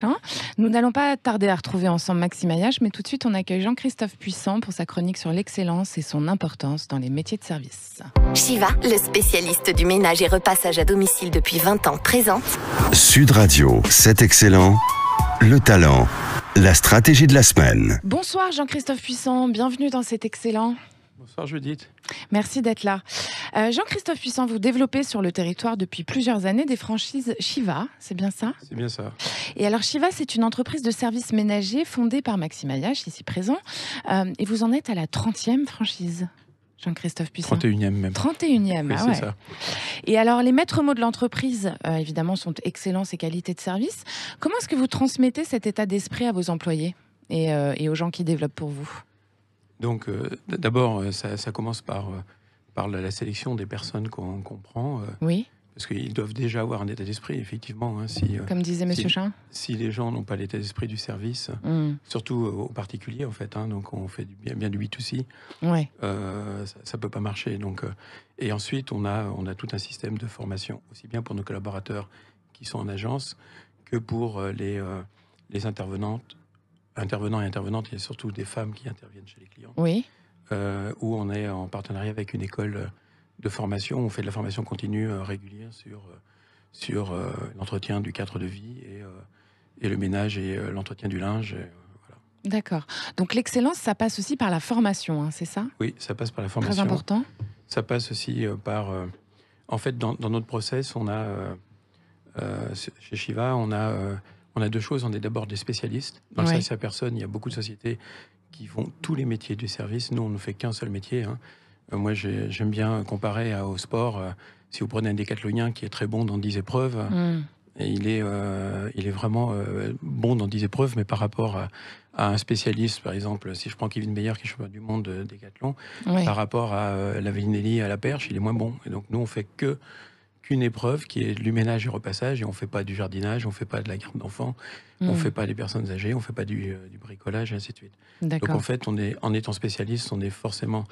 Hein. Nous n'allons pas tarder à retrouver ensemble Maxime Ayache, mais tout de suite, on accueille Jean-Christophe Puissant pour sa chronique sur l'excellence et son importance dans les métiers de service. Shiva, le spécialiste du ménage et repassage à domicile depuis 20 ans, présente Sud Radio, c'est excellent. Le talent, la stratégie de la semaine. Bonsoir Jean-Christophe Puissant, bienvenue dans cet excellent. Bonsoir Judith. Merci d'être là. Jean-Christophe Puissant, vous développez sur le territoire depuis plusieurs années des franchises Shiva, c'est bien ça? C'est bien ça. Et alors Shiva, c'est une entreprise de services ménagers fondée par Maxime Ayache, ici présent. Et vous en êtes à la 30e franchise, Jean-Christophe Puissant. 31e même. 31e, Oui, ah c'est ouais. ça. Et alors, les maîtres mots de l'entreprise, évidemment, sont excellence et qualité de service. Comment est-ce que vous transmettez cet état d'esprit à vos employés et aux gens qui développent pour vous? Donc d'abord, ça commence par la sélection des personnes qu'on prend. Oui, Parce qu'ils doivent déjà avoir un état d'esprit, effectivement. comme disait Monsieur Chin. Si les gens n'ont pas l'état d'esprit du service, surtout aux particuliers, en fait, donc on fait bien du B2C, Ouais. ça peut pas marcher. Donc, et ensuite, on a tout un système de formation, aussi bien pour nos collaborateurs qui sont en agence que pour les intervenants et intervenantes, et surtout des femmes qui interviennent chez les clients, Oui. où on est en partenariat avec une école de formation. On fait de la formation continue régulière sur l'entretien du cadre de vie et le ménage et l'entretien du linge. Voilà. D'accord. Donc, l'excellence, ça passe aussi par la formation, hein, c'est ça? Oui, ça passe par la Très formation. important. Ça passe aussi par... en fait, dans notre process, on a... chez Shiva, on a deux choses. On est d'abord des spécialistes. Dans le Ouais. service à personne, il y a beaucoup de sociétés qui font tous les métiers du service. Nous, on ne fait qu'un seul métier. Moi, j'aime bien comparer au sport. Si vous prenez un décathlonien qui est très bon dans 10 épreuves, et il est vraiment bon dans 10 épreuves, mais par rapport à un spécialiste, par exemple, si je prends Kevin Meyer, qui est champion du monde de décathlon, Ouais. par rapport à Lavellinelli à la perche, il est moins bon. Et donc, nous, on fait qu'une épreuve qui est du ménage et repassage, et on fait pas du jardinage, on fait pas de la garde d'enfants, on fait pas des personnes âgées, on fait pas du bricolage, et ainsi de suite. Donc D'accord. en fait, en étant spécialiste, on est forcément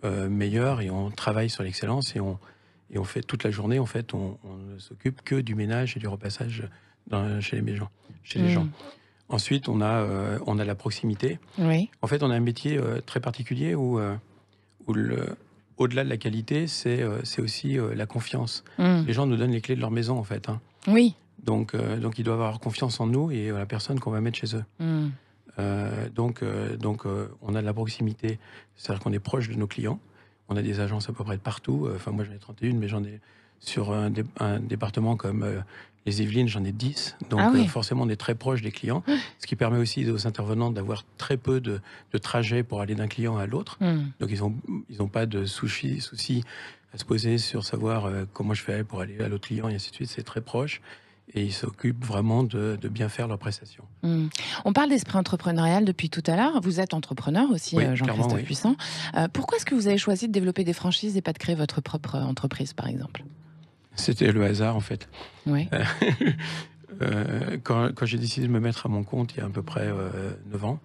meilleur, et on travaille sur l'excellence, et on fait toute la journée, en fait, on ne s'occupe que du ménage et du repassage chez les gens. Ensuite, on a la proximité. Oui. En fait, on a un métier très particulier où au-delà de la qualité, c'est aussi la confiance. Les gens nous donnent les clés de leur maison, en fait. Oui. Donc, ils doivent avoir confiance en nous et la personne qu'on va mettre chez eux. On a de la proximité, c'est-à-dire qu'on est proche de nos clients. On a des agences à peu près de partout. Moi, j'en ai 31, mais j'en ai sur un département comme les Yvelines, j'en ai 10. Donc, Ah oui. forcément, on est très proche des clients, ce qui permet aussi aux intervenants d'avoir très peu de trajets pour aller d'un client à l'autre. Donc, ils ont pas de soucis à se poser sur savoir comment je fais pour aller à l'autre client, et ainsi de suite. C'est très proche. Et ils s'occupent vraiment de bien faire leurs prestations. On parle d'esprit entrepreneurial depuis tout à l'heure. Vous êtes entrepreneur aussi, Oui, Jean-Christophe clairement, oui. Puissant. Pourquoi est-ce que vous avez choisi de développer des franchises et pas de créer votre propre entreprise, par exemple? C'était le hasard, en fait. Oui. Quand j'ai décidé de me mettre à mon compte, il y a à peu près 9 ans,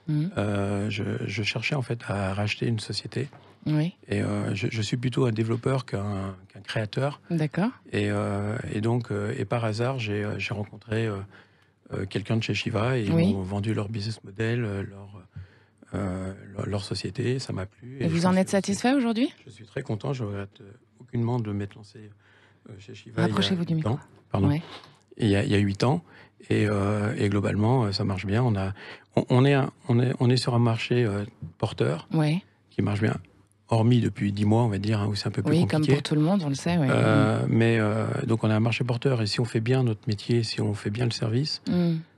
je cherchais en fait à racheter une société. Oui. Et je suis plutôt un développeur qu'un créateur. D'accord. Et donc, par hasard, j'ai rencontré quelqu'un de chez Shiva, et ils Oui. m'ont vendu leur business model, leur société. Ça m'a plu. Et vous je en suis êtes satisfait aujourd'hui? Je suis très content. Je regrette aucunement de m'être lancé chez Shiva. Rapprochez-vous du micro. Pardon. Ouais. Il y a 8 ans. Et globalement, ça marche bien. On est sur un marché porteur Ouais. qui marche bien, hormis depuis 10 mois, on va dire, où c'est un peu plus Oui, compliqué. comme pour tout le monde, on le sait. Ouais. Mais donc on a un marché porteur, et si on fait bien notre métier, si on fait bien le service,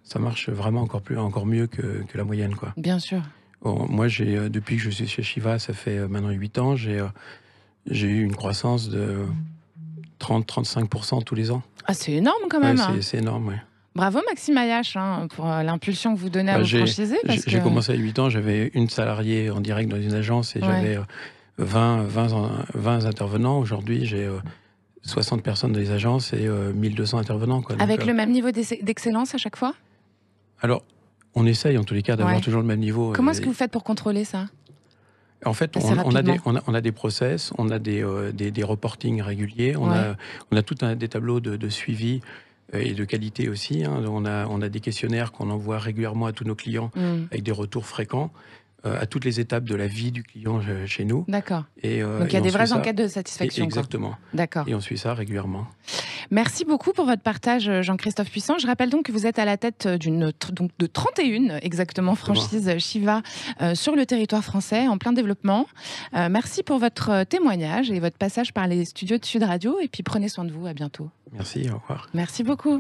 ça marche vraiment encore mieux que la moyenne, quoi. Bien sûr. Moi, depuis que je suis chez Shiva, ça fait maintenant 8 ans, j'ai eu une croissance de 30-35% tous les ans. Ah, c'est énorme quand Ouais, même. Hein. c'est énorme, ouais. Bravo Maxime Ayache pour l'impulsion que vous donnez à vos franchisés. J'ai commencé à 8 ans, j'avais une salariée en direct dans une agence, et j'avais 20 intervenants. Aujourd'hui, j'ai 60 personnes dans les agences et 1200 intervenants, quoi. Avec le même niveau d'excellence à chaque fois? Alors, on essaye en tous les cas d'avoir toujours le même niveau. Comment est-ce que vous faites pour contrôler ça? En fait, on a des process, on a des reportings réguliers, on a des tableaux de suivi et de qualité aussi. Hein. On a des questionnaires qu'on envoie régulièrement à tous nos clients avec des retours fréquents à toutes les étapes de la vie du client chez nous. D'accord. Donc il y a des vraies enquêtes de satisfaction. Exactement. D'accord. Et on suit ça régulièrement. Merci beaucoup pour votre partage, Jean-Christophe Puissant. Je rappelle donc que vous êtes à la tête de 31 exactement franchises Shiva sur le territoire français en plein développement. Merci pour votre témoignage et votre passage par les studios de Sud Radio. Et puis prenez soin de vous. À bientôt. Merci. Au revoir. Merci beaucoup.